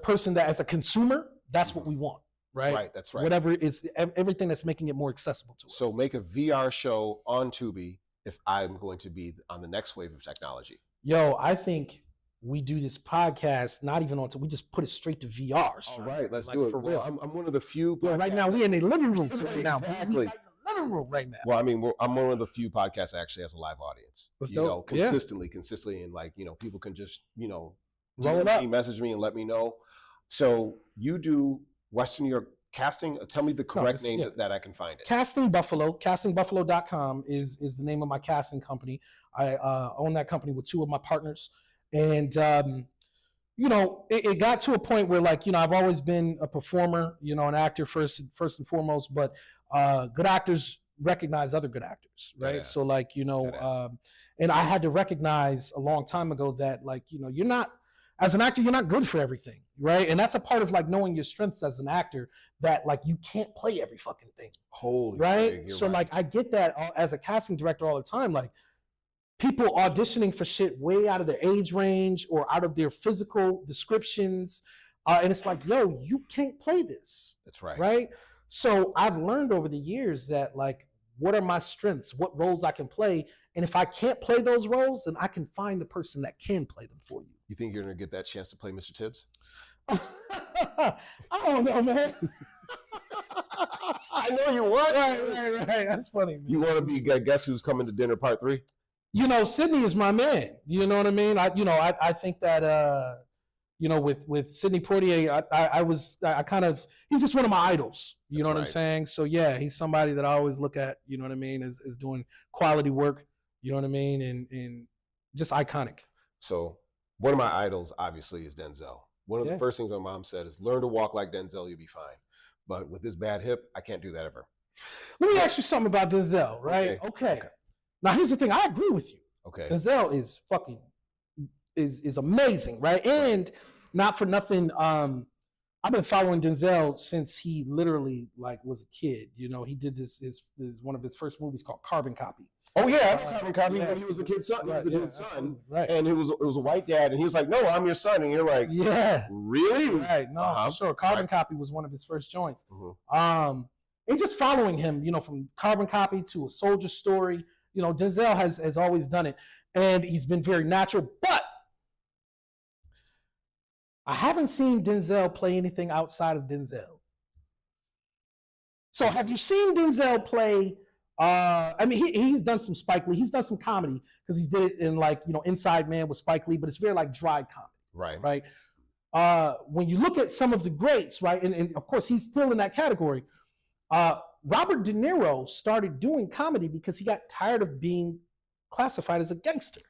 person as a consumer, that's what we want, right? That's right. Whatever is everything that's making it more accessible to us. So make a VR show on Tubi if I'm going to be on the next wave of technology. Yo, I think we do this podcast not even on we just put it straight to VR. So all right, let's do it. For real. I'm one of the few. Well, right now we in the living room right now. Exactly. Living room right now. Well, I mean, I'm one of the few podcasts that actually has a live audience. You know, consistently, and like, you know, people can just, you know, roll it up, message me and let me know. So you do Western New York casting. Tell me the correct name that I can find it. Casting Buffalo. Castingbuffalo.com is the name of my casting company. I own that company with two of my partners, and you know, it got to a point where, like, you know, I've always been a performer, you know, an actor first and foremost, but good actors recognize other good actors, right? So like, you know, and I had to recognize a long time ago that, like, you know, you're not, as an actor, you're not good for everything, right? And that's a part of like knowing your strengths as an actor, that like you can't play every fucking thing. Holy right? So like I get that as a casting director all the time, like people auditioning for shit way out of their age range or out of their physical descriptions. And it's like, yo, you can't play this. That's right. Right? So I've learned over the years that, like, what are my strengths? What roles I can play? And if I can't play those roles, then I can find the person that can play them for you. You think you're going to get that chance to play Mr. Tibbs? I don't know, man. I know you would. Right. That's funny, man. You want to be Guess Who's Coming to Dinner Part 3? You know, Sydney is my man. You know what I mean? I think that, you know, with Sidney Poitier, he's just one of my idols. You know what I'm saying? So yeah, he's somebody that I always look at, you know what I mean, is doing quality work, you know what I mean? And just iconic. So one of my idols, obviously, is Denzel. One of the first things my mom said is, learn to walk like Denzel, you'll be fine. But with this bad hip, I can't do that ever. Let me ask you something about Denzel, right? Okay. Now, here's the thing. I agree with you. Okay. Denzel is fucking is amazing, right? And not for nothing, I've been following Denzel since he literally like was a kid. You know, he did this is one of his first movies called Carbon Copy. Oh yeah, I know Carbon Copy when he was the kid's son. He was the dude's son, right? And it was a white dad, and he was like, "No, I'm your son," and you're like, "Yeah, really?" Right? No, for sure. Carbon Copy was one of his first joints. And just following him, you know, from Carbon Copy to A Soldier Story, you know, Denzel has always done it, and he's been very natural. But I haven't seen Denzel play anything outside of Denzel. So have you seen Denzel play? I mean, he's done some Spike Lee. He's done some comedy because he did it in like, you know, Inside Man with Spike Lee, but it's very like dry comedy. Right. When you look at some of the greats, right, and of course he's still in that category. Robert De Niro started doing comedy because he got tired of being classified as a gangster.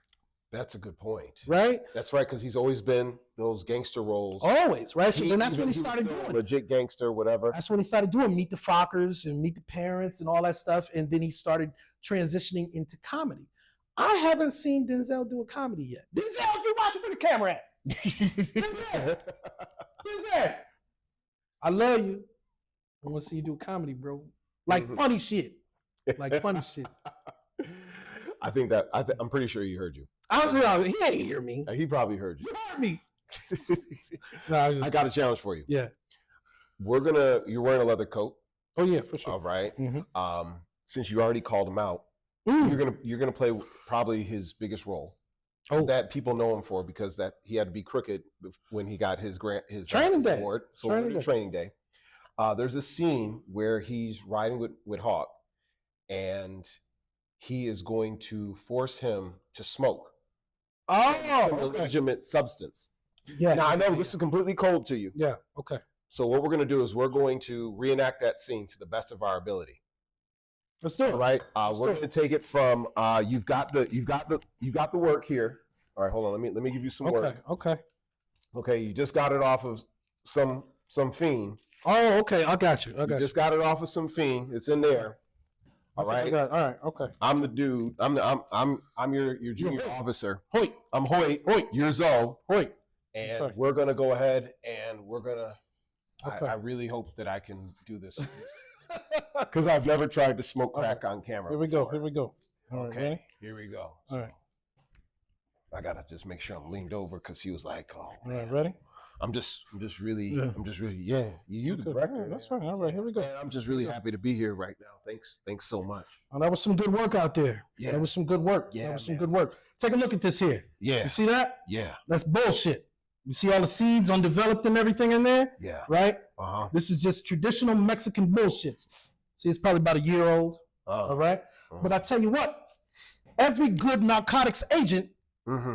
That's a good point. Right? That's right, because he's always been those gangster roles. Always, right? So then that's when he started doing legit gangster, whatever. That's when he started doing Meet the Fockers and Meet the Parents and all that stuff. And then he started transitioning into comedy. I haven't seen Denzel do a comedy yet. Denzel, if you're watching, where the camera at? Denzel, I love you. I want to see you do comedy, bro. Like funny shit. Like funny shit. I'm pretty sure he heard you. He ain't hear me. He probably heard you. You heard me. I got a challenge for you. Yeah. You're wearing a leather coat. Oh yeah, for sure. All right. Since you already called him out, you're gonna play probably his biggest role. That people know him for, because that he had to be crooked when he got his training day award. So training day. There's a scene where he's riding with Hawk, and he is going to force him to smoke. A legitimate substance. Yeah. Now I know this is completely cold to you. Yeah. Okay. So what we're going to do is we're going to reenact that scene to the best of our ability. Let's do it. All right. We're going to take it from you've got the work here. All right. Hold on. Let me give you some work. Okay. You just got it off of some fiend. Oh, okay. I got you. You just got it off of some fiend. It's in there. All right. All right. Okay. I'm the dude. I'm your junior officer. Hoyt. I'm Hoyt. You're Zoe. Hoyt. And we're gonna go ahead and we're gonna. I really hope that I can do this because I've never tried to smoke crack on camera. Here we go. All okay. Right, here we go. All right. I gotta just make sure I'm leaned over because he was like, "Oh, all right, ready?" I'm just really, yeah. You the director. That's right. All right, here we go. Man, I'm just really happy to be here right now. Thanks so much. Oh, that was some good work out there. Yeah, that was some good work. Yeah, that was some good work. Take a look at this here. Yeah, you see that? Yeah, that's bullshit. You see all the seeds undeveloped and everything in there? Yeah. Right? This is just traditional Mexican bullshit. See, it's probably about a year old. All right? But I tell you what, every good narcotics agent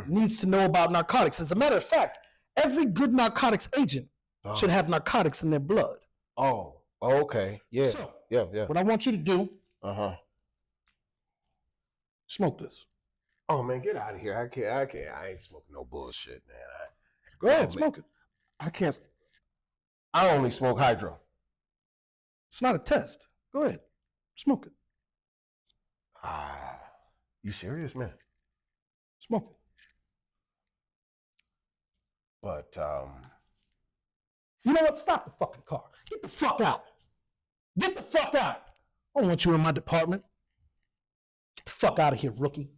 needs to know about narcotics. As a matter of fact, every good narcotics agent should have narcotics in their blood. Oh, okay. Yeah. So, yeah. What I want you to do, smoke this. Oh, man, get out of here. I can't. I ain't smoking no bullshit, man. Go ahead, smoke it. I can't. I only smoke hydro. It's not a test. Go ahead. Smoke it. You serious, man? Smoke it. But, you know what? Stop the fucking car. Get the fuck out. Get the fuck out. I don't want you in my department. Get the fuck out of here, rookie.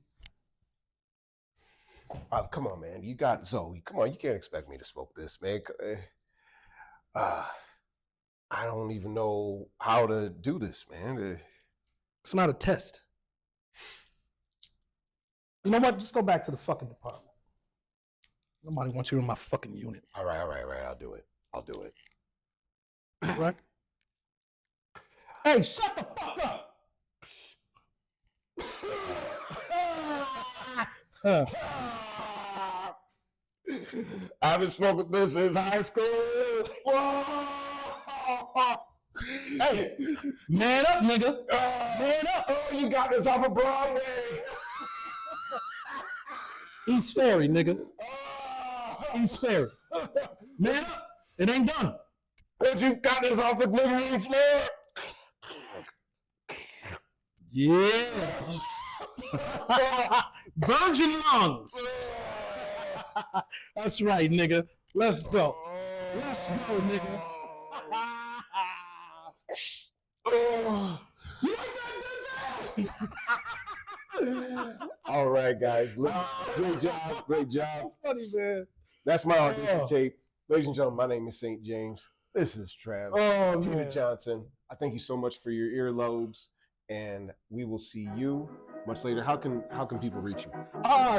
Come on, man. You got Zoe. Come on, you can't expect me to smoke this, man. I don't even know how to do this, man. It's not a test. You know what? Just go back to the fucking department. Nobody wants you in my fucking unit. All right. I'll do it. Right? Hey, shut the fuck up! I haven't smoked this since high school. Hey, man up, nigga. Man up. Oh, you got this off of Broadway. East Ferry, nigga. East Ferry. Man up. It ain't done. But you got this off the living room floor. Yeah. Virgin lungs. That's right, nigga. Let's go. Let's go, nigga. You like that, Denzel? All right, guys. Great job. Great job. That's funny, man. That's my audition tape. Ladies and gentlemen, my name is St. James. This is Trazz. Oh, Peter man. Johnson. I thank you so much for your earlobes, and we will see you much later. How can people reach you?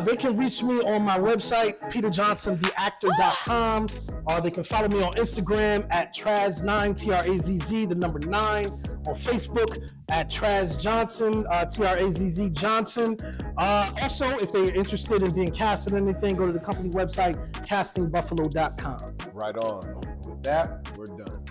They can reach me on my website, peterjohnsontheactor.com. They can follow me on Instagram at Trazz9, Trazz, the number 9. On Facebook at Trazz Johnson, Trazz Johnson. Also, if they're interested in being casted in anything, go to the company website, castingbuffalo.com. Right on. With that, we're done.